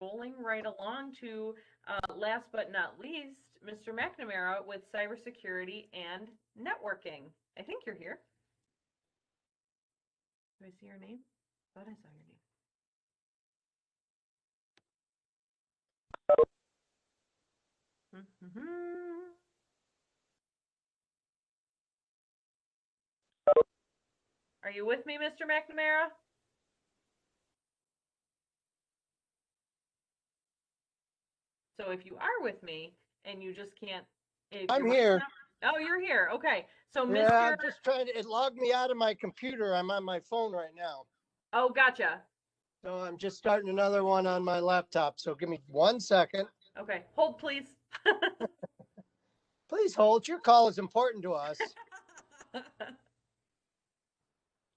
rolling right along to last but not least, Mr. McNamara with Cybersecurity and Networking. I think you're here. Do I see your name? I thought I saw your name. Are you with me, Mr. McNamara? So if you are with me and you just can't, I'm here. Oh, you're here. Okay. So yeah, Mr. I'm just trying to, it logged me out of my computer. I'm on my phone right now. Oh, gotcha. So I'm just starting another one on my laptop. So give me 1 second. Okay. Hold, please. Please hold. Your call is important to us.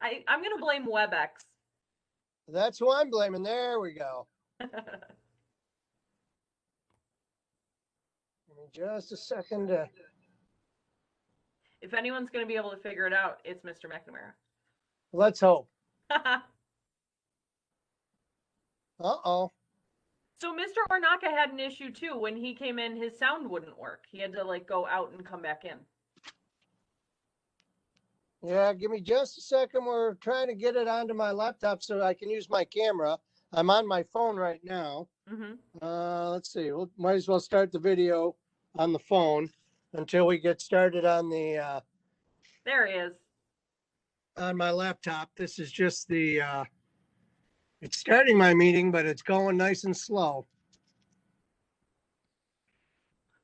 I'm going to blame WebEx. That's who I'm blaming. There we go. Give me just a second. If anyone's going to be able to figure it out, it's Mr. McNamara. Let's hope. Uh-oh. So Mr. Ornaka had an issue too. When he came in, his sound wouldn't work. He had to like go out and come back in. Yeah, give me just a second. We're trying to get it onto my laptop so I can use my camera. I'm on my phone right now. Let's see. We might as well start the video on the phone until we get started on the there he is. On my laptop. This is just the it's starting my meeting, but it's going nice and slow.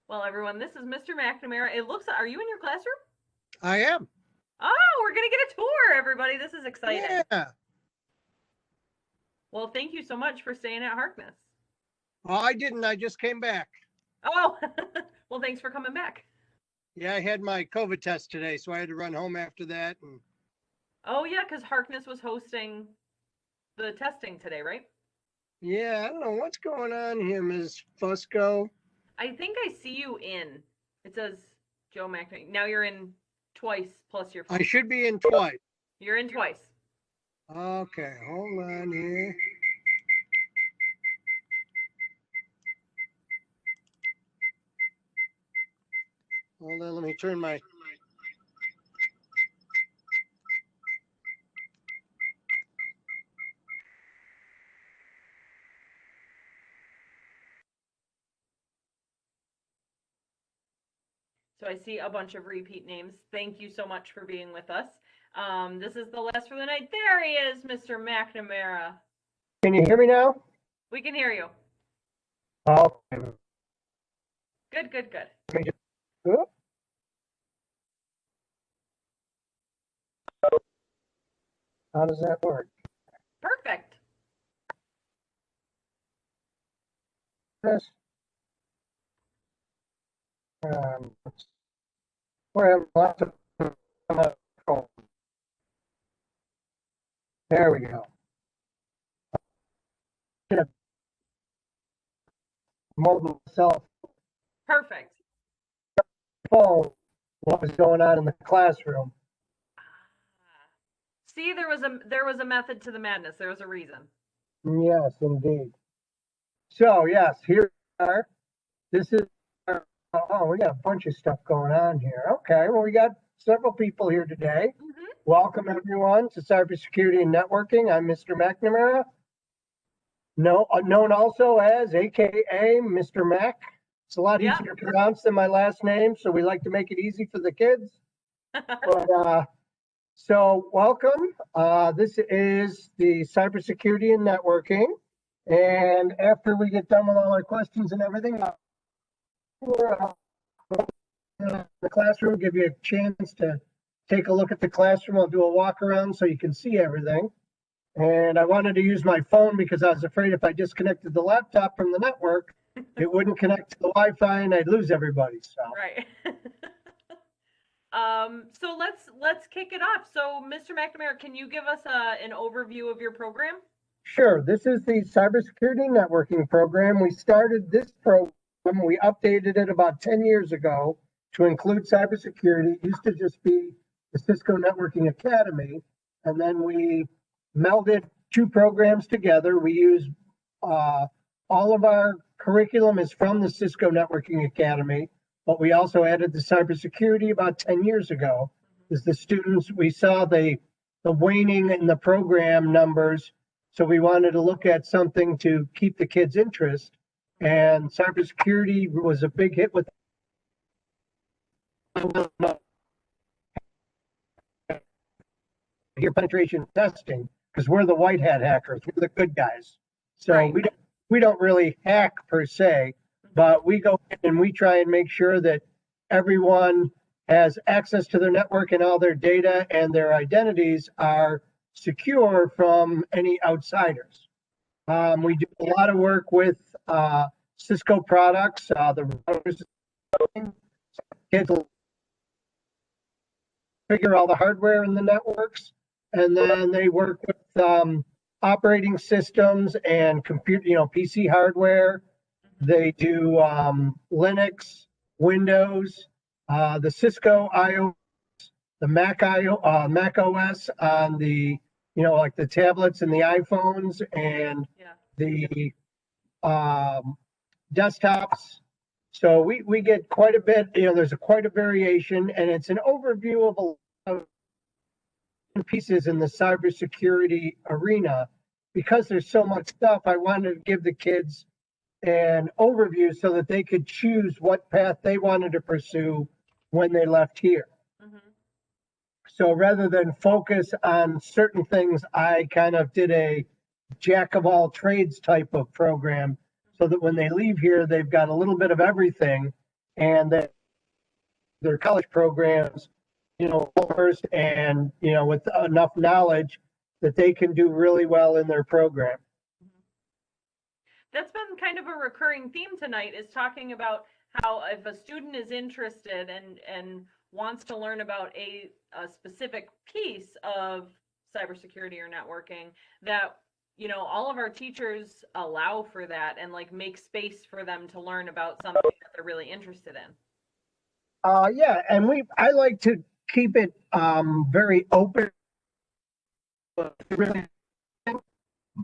Well, everyone, this is Mr. McNamara. It looks, are you in your classroom? I am. Oh, we're going to get a tour, everybody. This is exciting. Yeah. Well, thank you so much for staying at Harkness. Oh, I didn't. I just came back. Oh, well, thanks for coming back. Yeah, I had my COVID test today, so I had to run home after that. And oh, yeah, because Harkness was hosting the testing today, right? Yeah, I don't know what's going on here, Ms. Fusco. I think I see you in. It says Joe McNamara. Now you're in twice plus your phone. I should be in twice. You're in twice. Okay, hold on here. Hold on, let me turn my... So I see a bunch of repeat names. Thank you so much for being with us. This is the last for the night. There he is, Mr. McNamara. Can you hear me now? We can hear you. Oh. Good, good, good. How does that work? Perfect. Yes. We have lots of phone. There we go. Mobile cell Perfect. phone. What was going on in the classroom? See, there was a method to the madness. There was a reason. Yes, indeed. So yes, here we are. This is our, oh, we got a bunch of stuff going on here. Okay, well, we got several people here today. Welcome everyone to Cybersecurity and Networking. I'm Mr. McNamara, known also as AKA Mr. Mac. It's a lot easier to pronounce than my last name, so we like to make it easy for the kids. But, so welcome. This is the Cybersecurity and Networking. And after we get done with all our questions and everything, the classroom, give you a chance to take a look at the classroom. I'll do a walk around so you can see everything. And I wanted to use my phone because I was afraid if I disconnected the laptop from the network, it wouldn't connect to the Wi-Fi and I'd lose everybody. So right. So let's kick it off. So Mr. McNamara, can you give us an overview of your program? Sure. This is the Cybersecurity Networking program. We started this program, we updated it about 10 years ago to include cybersecurity. It used to just be the Cisco Networking Academy. And then we melded two programs together. We use all of our curriculum is from the Cisco Networking Academy, but we also added the cybersecurity about 10 years ago. Is the students, we saw the waning in the program numbers, so we wanted to look at something to keep the kids' interest. And cybersecurity was a big hit with your penetration testing, because we're the white hat hackers, we're the good guys. So Right. we don't really hack per se, but we go in and we try and make sure that everyone has access to their network and all their data and their identities are secure from any outsiders. We do a lot of work with Cisco products, the routers, kids will figure all the hardware in the networks, and then they work with operating systems and computer, PC hardware. They do Linux, Windows, the Cisco iOS, the Mac OS on the, like the tablets and the iPhones and the desktops. So we get quite a bit, there's quite a variation, and it's an overview of a lot of pieces in the cybersecurity arena. Because there's so much stuff, I wanted to give the kids an overview so that they could choose what path they wanted to pursue when they left here. So rather than focus on certain things, I kind of did a jack of all trades type of program so that when they leave here, they've got a little bit of everything, and that their college programs, first, and, with enough knowledge that they can do really well in their program. That's been kind of a recurring theme tonight, is talking about how if a student is interested and wants to learn about a specific piece of cybersecurity or networking, that all of our teachers allow for that and like make space for them to learn about something that they're really interested in. Yeah, and I like to keep it very open. Really,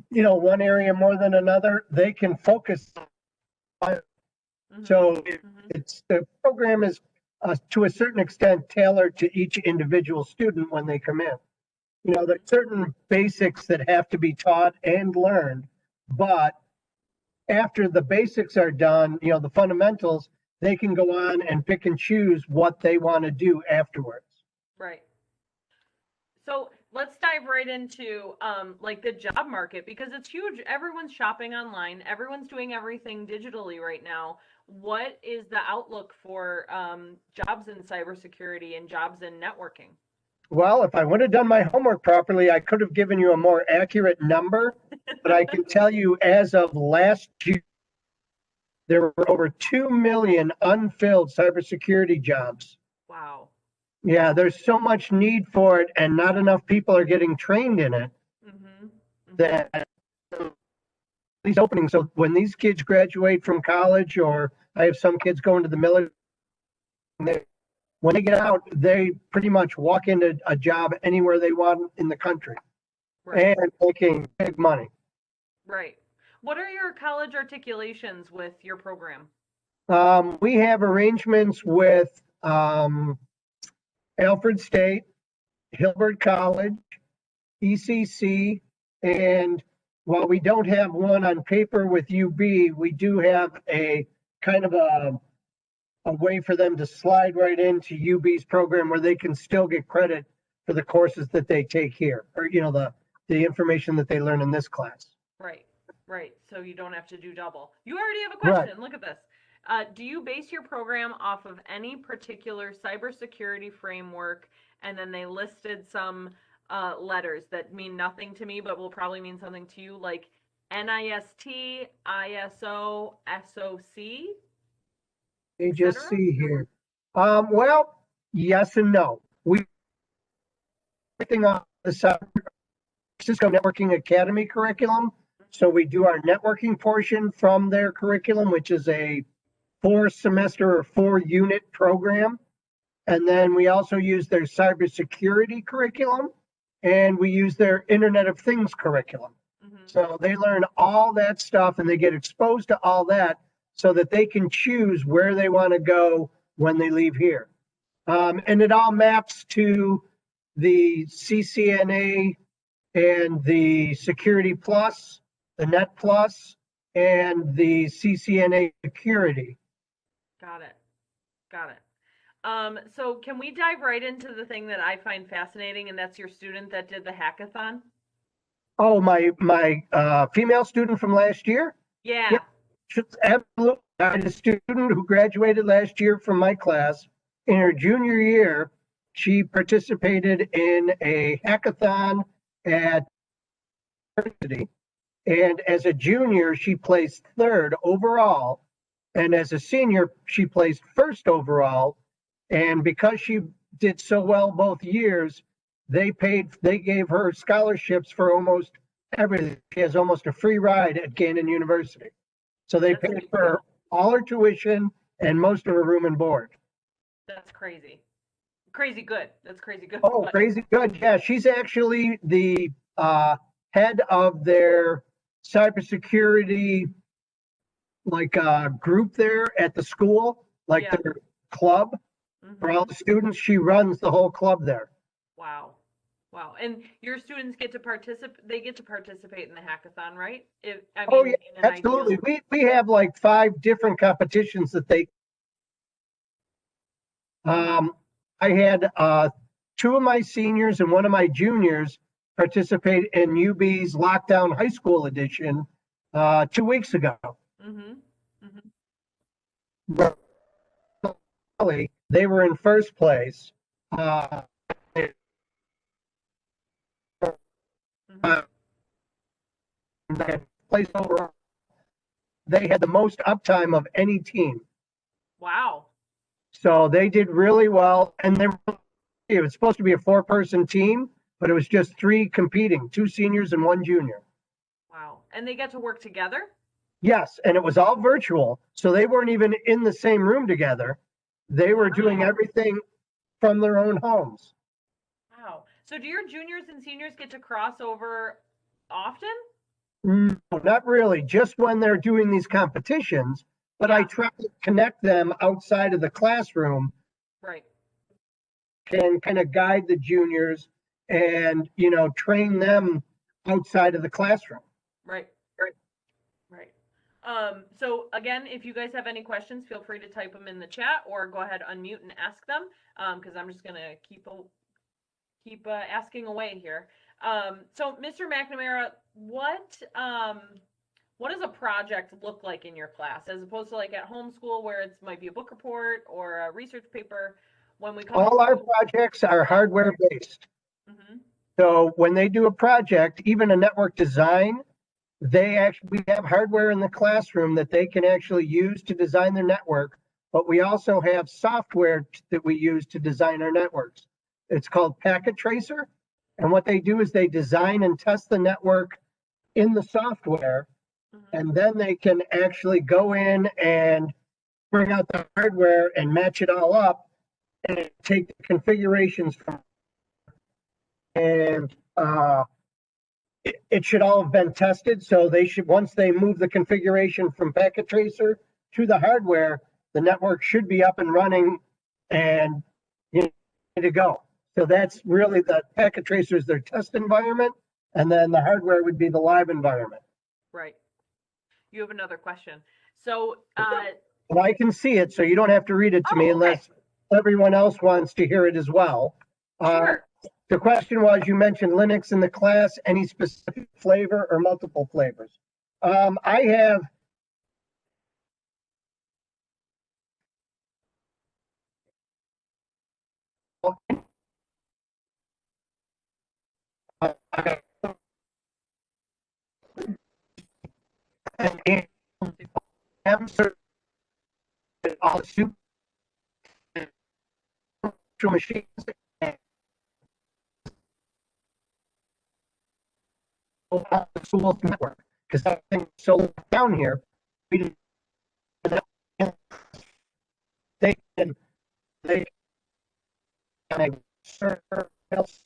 one area more than another, they can focus on. So it's the program is to a certain extent tailored to each individual student when they come in. There's certain basics that have to be taught and learned, but after the basics are done, the fundamentals, they can go on and pick and choose what they want to do afterwards. Right. So let's dive right into like the job market, because it's huge. Everyone's shopping online. Everyone's doing everything digitally right now. What is the outlook for jobs in cybersecurity and jobs in networking? Well, if I would have done my homework properly, I could have given you a more accurate number, but I can tell you as of last year, there were over 2 million unfilled cybersecurity jobs. Wow. Yeah, there's so much need for it, and not enough people are getting trained in it. That these openings, so when these kids graduate from college, or I have some kids going to the military, when they get out, they pretty much walk into a job anywhere they want in the country, and making big money. Right. What are your college articulations with your program? We have arrangements with Alfred State, Hilbert College, ECC, and while we don't have one on paper with UB, we do have a kind of a way for them to slide right into UB's program where they can still get credit for the courses that they take here, or the information that they learn in this class. Right. So you don't have to do double. You already have a question. Right. Look at this. Do you base your program off of any particular cybersecurity framework? And then they listed some letters that mean nothing to me, but will probably mean something to you, like NIST, ISO, SOC. You just see here. Well, yes and no. We everything on the Cisco Networking Academy curriculum. So we do our networking portion from their curriculum, which is a 4-semester or 4-unit program. And then we also use their cybersecurity curriculum, and we use their Internet of Things curriculum. So they learn all that stuff and they get exposed to all that so that they can choose where they want to go when they leave here. And it all maps to the CCNA and the Security Plus, the Net Plus, and the CCNA Security. Got it. Got it. So can we dive right into the thing that I find fascinating, and that's your student that did the hackathon? Oh, my female student from last year? Yeah. Absolutely. I had a student who graduated last year from my class. In her junior year, she participated in a hackathon at university. And as a junior, she placed third overall. And as a senior, she placed first overall. And because she did so well both years, they gave her scholarships for almost everything. She has almost a free ride at Gannon University. So they paid for all her tuition and most of her room and board. That's crazy. Crazy good. That's crazy good. Oh, crazy good. Yeah, she's actually the head of their cybersecurity group there at the school, their club for all the students. She runs the whole club there. Wow. Wow. And your students get to participate in the hackathon, right? Yeah, absolutely. We have like 5 different competitions that they I had 2 of my seniors and 1 of my juniors participate in UB's Lockdown High School edition 2 weeks ago. They were in first place. Place overall. They had the most uptime of any team. Wow. So they did really well. And it was supposed to be a 4-person team, but it was just 3 competing, 2 seniors and 1 junior. Wow. And they get to work together? Yes. And it was all virtual. So they weren't even in the same room together. They were doing everything from their own homes. Wow. So do your juniors and seniors get to cross over often? No, not really. Just when they're doing these competitions. But I try to connect them outside of the classroom. Right. And kind of guide the juniors and, train them outside of the classroom. Right. So again, if you guys have any questions, feel free to type them in the chat or go ahead, unmute and ask them. Because I'm just going to keep asking away here. So Mr. McNamara, what does a project look like in your class as opposed to like at homeschool where it might be a book report or a research paper? When we come all our projects are hardware based. So when they do a project, even a network design, we have hardware in the classroom that they can actually use to design their network, but we also have software that we use to design our networks. It's called Packet Tracer. And what they do is they design and test the network in the software, and then they can actually go in and bring out the hardware and match it all up and take the configurations from, and it should all have been tested. So they should, once they move the configuration from Packet Tracer to the hardware, the network should be up and running and ready to go. So that's really the Packet Tracer is their test environment, and then the hardware would be the live environment. Right. You have another question. So and I can see it, so you don't have to read it to me unless everyone else wants to hear it as well. Sure. The question was, you mentioned Linux in the class, any specific flavor or multiple flavors? I have all super machines the school's network, because that thing so down here, we didn't, they can serve else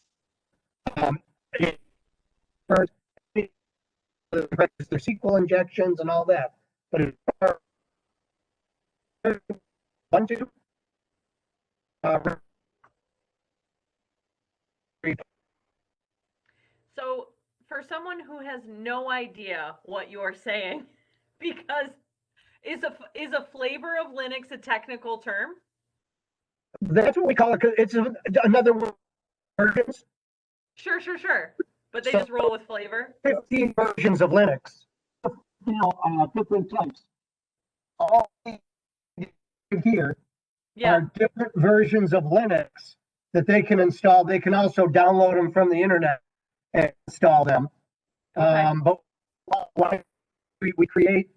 first practice their SQL injections and all that. But it's one, two, So for someone who has no idea what you're saying, because is a flavor of Linux a technical term? that's what we call it. 'Cause it's another word, versions. Sure. But they So just roll with flavor. 15 versions of Linux. Different types. All here Yeah. are different versions of Linux that they can install. They can also download them from the internet and install them. Okay. But why we create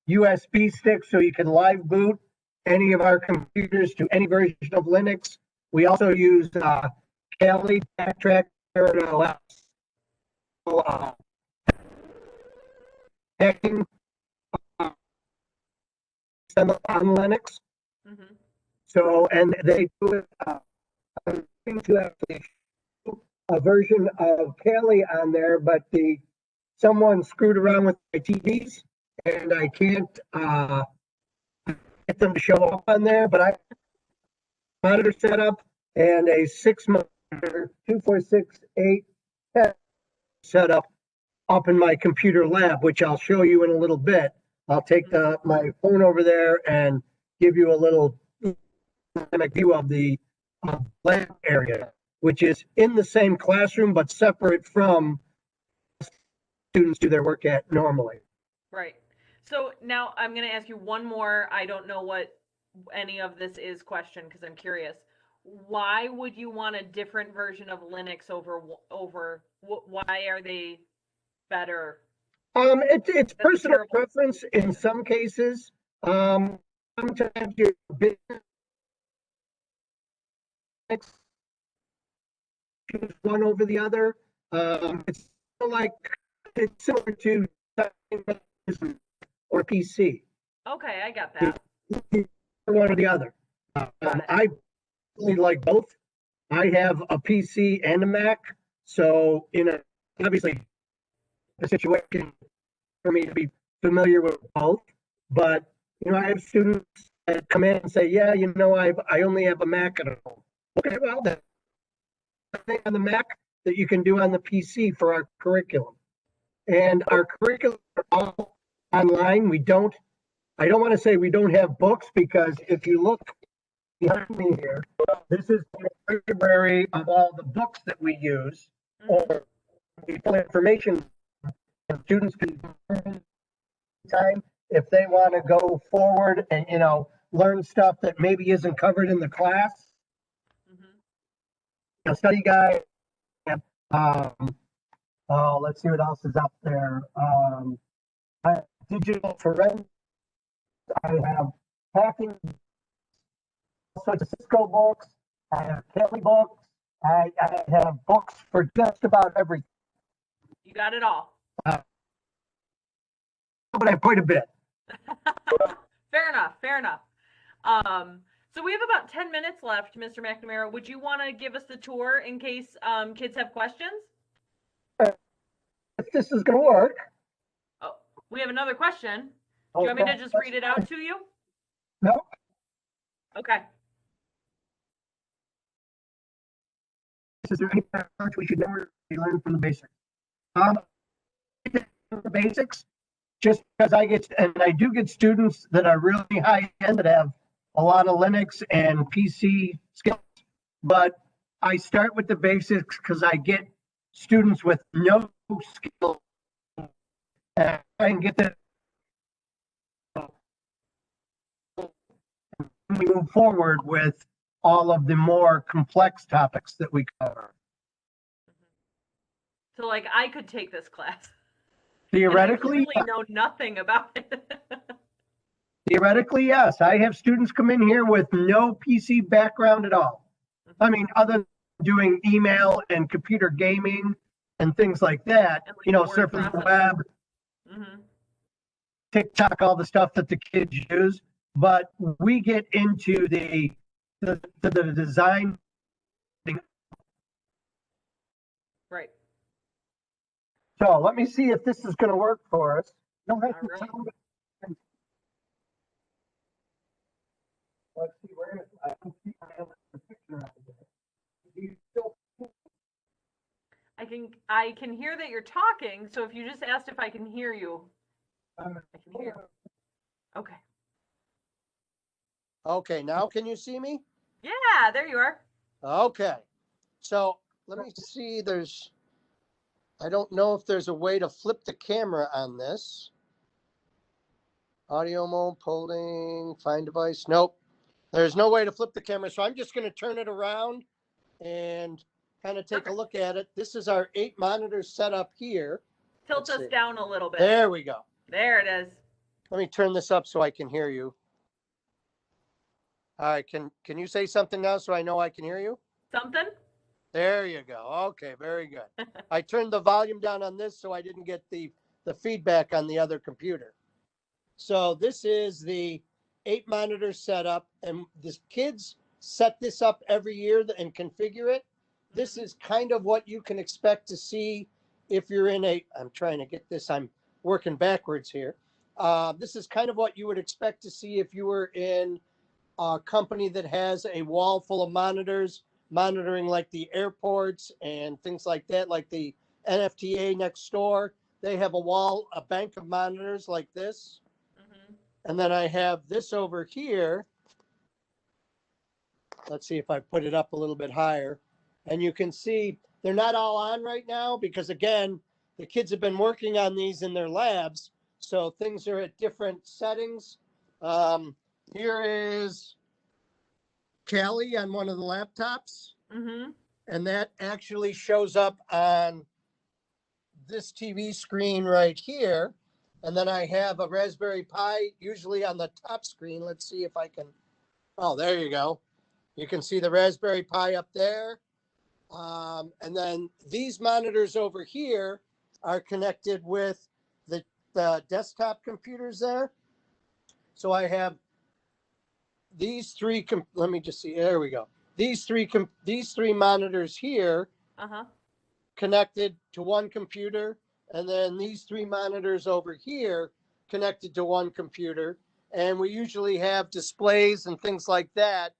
USB sticks so you can live boot any of our computers to any version of Linux. We also use Kali Backtrack OS. Hacking on Linux. Mm-hmm. So, and they do it to actually a version of Kali on there, but someone screwed around with my TVs and I can't get them to show up on there, but I have a monitor setup and a 6 monitor 2468 setup up in my computer lab, which I'll show you in a little bit. I'll take my phone over there and give you a little view of the lab area, which is in the same classroom but separate from students do their work at normally. Right. So now I'm going to ask you one more. I don't know what any of this is question because I'm curious. Why would you want a different version of Linux over why are they better? It's personal terrible. preference in some cases. Sometimes your business choose one over the other. It's like it's similar to or PC. Okay, I got that. One or the other. I really like both. I have a PC and a Mac, so obviously a situation for me to be familiar with both. But I have students that come in and say, "Yeah, I only have a Mac at home." Okay, well, then thing on the Mac that you can do on the PC for our curriculum, and our curriculum are all online. I don't want to say we don't have books because if you look behind me here, this is the library of all the books that we use, or the full information. And students can time if they want to go forward and learn stuff that maybe isn't covered in the class. Study guide. Um, let's see what else is up there. Digital forensics. I have hacking, all sorts of Cisco books. I have Kelly books. I have books for just about everything. You got it all. But I have quite a bit. Fair enough. So we have about 10 minutes left, Mr. McNamara. Would you want to give us the tour in case kids have questions? If this is going to work. Oh, we have another question. Do you want me to just read it out to you? No. Okay. Is there any part we should never learn from the basics? The basics, just because I do get students that are really high end that have a lot of Linux and PC skills, but I start with the basics because I get students with no skill and I can get them move forward with all of the more complex topics that we cover. So like I could take this class. Theoretically, and I really know nothing about it. Theoretically, yes. I have students come in here with no PC background at all. I mean, other than doing email and computer gaming and things like that, surfing the web, TikTok, all the stuff that the kids use. But we get into the design. Right. So let me see if this is going to work for us. You'll have to All right. tell me. Let's see, I can see I have the picture out there. Do you still I can hear that you're talking, so if you just asked if I can hear you, I can hear. Okay. Okay, now can you see me? Yeah, there you are. Okay. So let me see. I don't know if there's a way to flip the camera on this. Audio mode, polling, find device. Nope. There's no way to flip the camera. So I'm just going to turn it around and kind of take a look at it. This is our 8 monitors set up here. Tilt us down a little bit. There we go. There it is. Let me turn this up so I can hear you. All right. Can you say something now so I know I can hear you? Something? There you go. Okay, very good. I turned the volume down on this so I didn't get the feedback on the other computer. So this is the 8 monitor setup, and the kids set this up every year and configure it. This is kind of what you can expect to see if you're in I'm trying to get this, I'm working backwards here. This is kind of what you would expect to see if you were in a company that has a wall full of monitors, monitoring like the airports and things like that, like the NFTA next door. They have a bank of monitors like this. Mm-hmm. And then I have this over here. Let's see if I put it up a little bit higher. And you can see they're not all on right now because, again, the kids have been working on these in their labs. So things are at different settings. Here is Callie on one of the laptops. Mm-hmm. And that actually shows up on this TV screen right here. And then I have a Raspberry Pi usually on the top screen. Let's see if I can. Oh, there you go. You can see the Raspberry Pi up there. And then these monitors over here are connected with the desktop computers there. So I have these three. Let me just see. There we go. These three monitors here Uh-huh. connected to one computer, and then these 3 monitors over here connected to one computer. And we usually have displays and things like that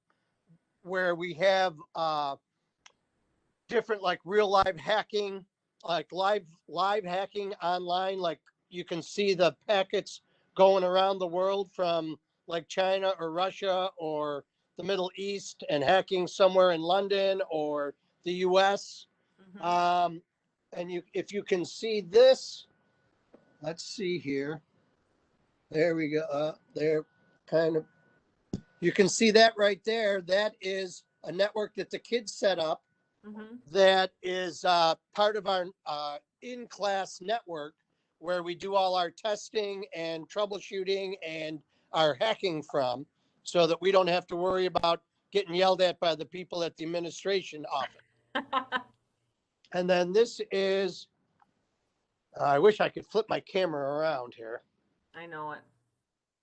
where we have different, like real live hacking, like live hacking online. Like you can see the packets going around the world from like China or Russia or the Middle East and hacking somewhere in London or the US. Mm-hmm. And if you can see this, let's see here. There we go. There, kind of. You can see that right there. That is a network that the kids set up. Mm-hmm. That is part of our in-class network where we do all our testing and troubleshooting and our hacking from, so that we don't have to worry about getting yelled at by the people at the administration office. And then this is, I wish I could flip my camera around here. I know it.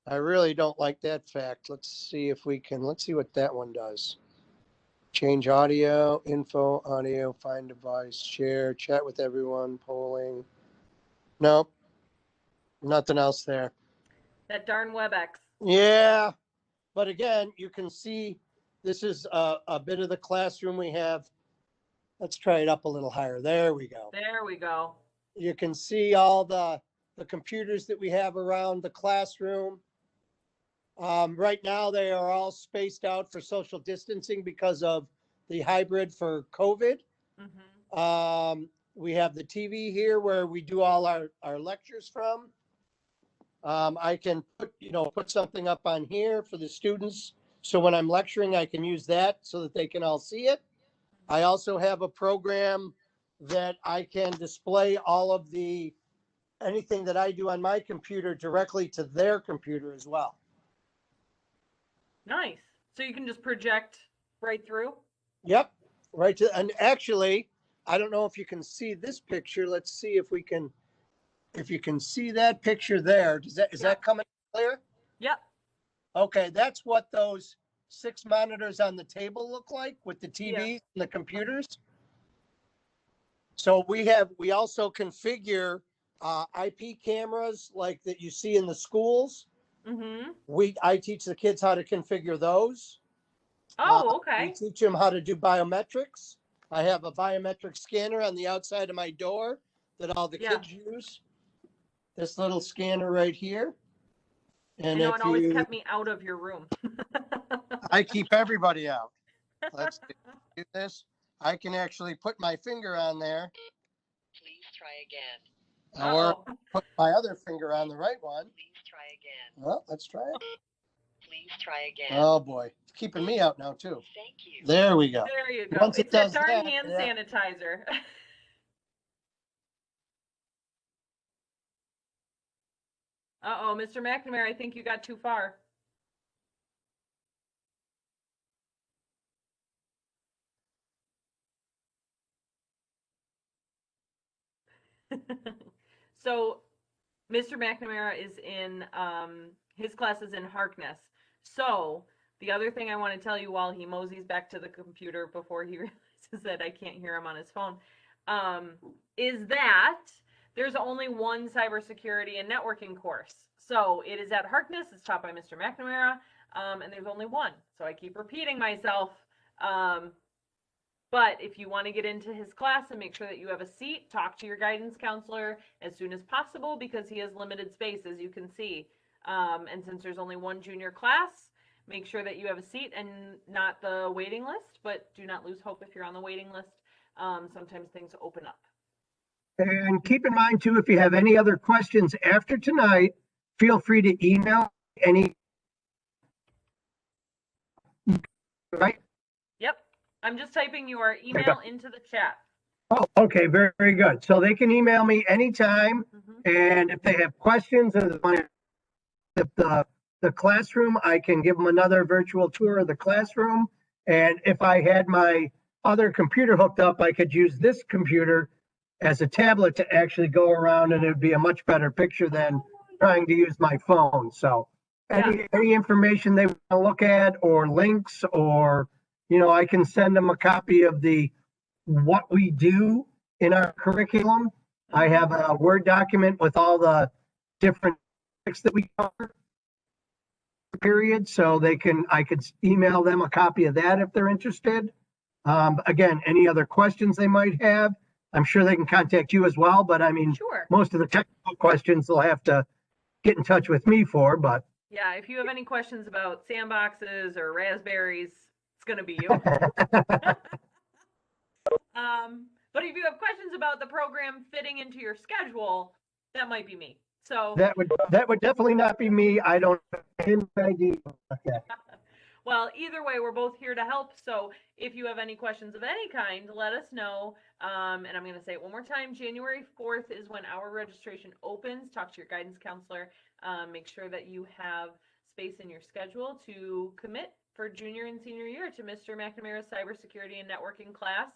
I really don't like that fact. Let's see what that one does. Change audio, info, audio, find device, share, chat with everyone, polling. Nope, nothing else there. That darn WebEx. Yeah, but again, you can see this is a bit of the classroom we have. Let's try it up a little higher. There we go. There we go. You can see all the computers that we have around the classroom. Right now, they are all spaced out for social distancing because of the hybrid for COVID. Mm-hmm. We have the TV here where we do all our lectures from. I can put something up on here for the students. So when I'm lecturing, I can use that so that they can all see it. I also have a program that I can display all of anything that I do on my computer directly to their computer as well. Nice. So you can just project right through? Yep. Right to, and actually, I don't know if you can see this picture. Let's see if you can see that picture there. Is that coming clear? Yep. Okay, that's what those 6 monitors on the table look like with the TVs Yeah. and the computers. So we also configure IP cameras like that you see in the schools. Mm-hmm. I teach the kids how to configure those. Oh, We okay. teach them how to do biometrics. I have a biometric scanner on the outside of my door that all the Yeah. kids use. This little scanner right here. I And know if it always you, kept me out of your room. I keep everybody out. Let's do this. I can actually put my finger on there. Please try again. Or Uh-oh. put my other finger on the right one. Please try again. Well, let's try it. Please try again. Oh boy, it's keeping me out now too. Thank you. There we go. There you go. Once it It's that does darn that, hand yeah. sanitizer. Uh-oh, Mr. McNamara, I think you got too far. So Mr. McNamara is in, his class is in Harkness. So the other thing I want to tell you while he moseys back to the computer before he realizes that I can't hear him on his phone, is that there's only one cybersecurity and networking course. So it is at Harkness, it's taught by Mr. McNamara, and there's only one. So I keep repeating myself. But if you want to get into his class and make sure that you have a seat, talk to your guidance counselor as soon as possible because he has limited space, as you can see. And since there's only one junior class, make sure that you have a seat and not the waiting list, but do not lose hope if you're on the waiting list. Sometimes things open up. And keep in mind too, if you have any other questions after tonight, feel free to email any. Right? Yep. I'm just typing your email into the chat. Oh, okay, very, very good. So they can email me anytime, Mm-hmm. and if they have questions or the classroom, I can give them another virtual tour of the classroom. And if I had my other computer hooked up, I could use this computer as a tablet to actually go around, and it'd be a much better picture than trying to use my phone. So any information they want to look at or links or, I can send them a copy of what we do in our curriculum. I have a Word document with all the different topics that we cover, period. So I could email them a copy of that if they're interested. Again, any other questions they might have, I'm sure they can contact you as well. But I mean, Sure. most of the technical questions they'll have to get in touch with me for, but. Yeah, if you have any questions about sandboxes or raspberries, it's going to be you. But if you have questions about the program fitting into your schedule, that might be me. So that would definitely not be me. I don't have any idea. Okay. Well, either way, we're both here to help. So if you have any questions of any kind, let us know. And I'm going to say it one more time. January 4th is when our registration opens. Talk to your guidance counselor. Make sure that you have space in your schedule to commit for junior and senior year to Mr. McNamara's Cybersecurity and Networking class.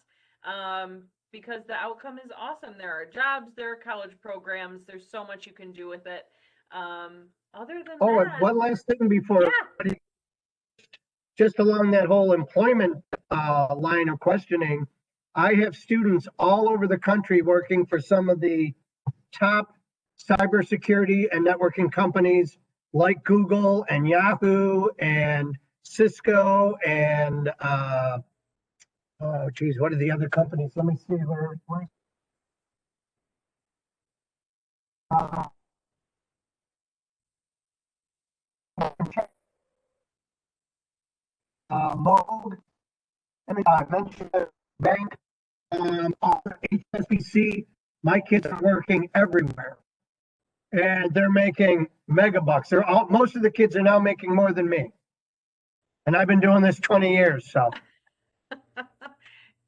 Because the outcome is awesome. There are jobs, there are college programs. There's so much you can do with it. Other than Oh, and that, one last thing before. yeah. Just along that whole employment line of questioning, I have students all over the country working for some of the top cybersecurity and networking companies like Google and Yahoo and Cisco and oh geez, what are the other companies? Let me see where Moog, I mentioned the bank, HSBC. My kids are working everywhere, and they're making mega bucks. Most of the kids are now making more than me, and I've been doing this 20 years. So,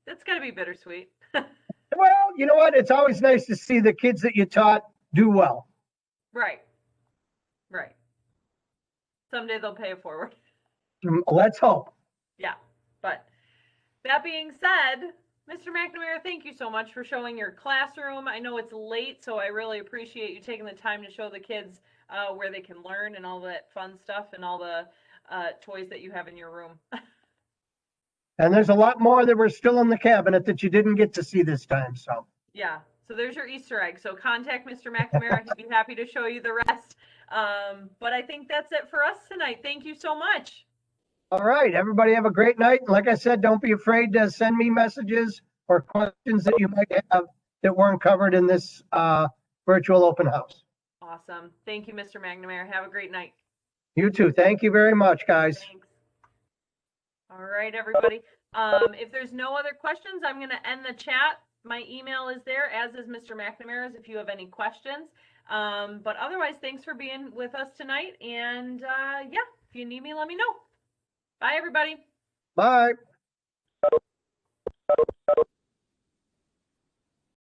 That's got to be bittersweet. well, you know what? It's always nice to see the kids that you taught do well. Right. Right. Someday they'll pay it forward. Let's hope. Yeah. But that being said, Mr. McNamara, thank you so much for showing your classroom. I know it's late, so I really appreciate you taking the time to show the kids where they can learn and all that fun stuff and all the toys that you have in your room. And there's a lot more that were still in the cabinet that you didn't get to see this time. So. Yeah, so there's your Easter egg. So contact Mr. McNamara. He'd be happy to show you the rest. But I think that's it for us tonight. Thank you so much. All right, everybody have a great night. And like I said, don't be afraid to send me messages or questions that you might have that weren't covered in this virtual open house. Awesome. Thank you, Mr. McNamara. Have a great night. You too. Thank you very much, guys. Thanks. All right, everybody. If there's no other questions, I'm going to end the chat. My email is there, as is Mr. McNamara's, if you have any questions. But otherwise, thanks for being with us tonight. And yeah, if you need me, let me know. Bye, everybody. Bye.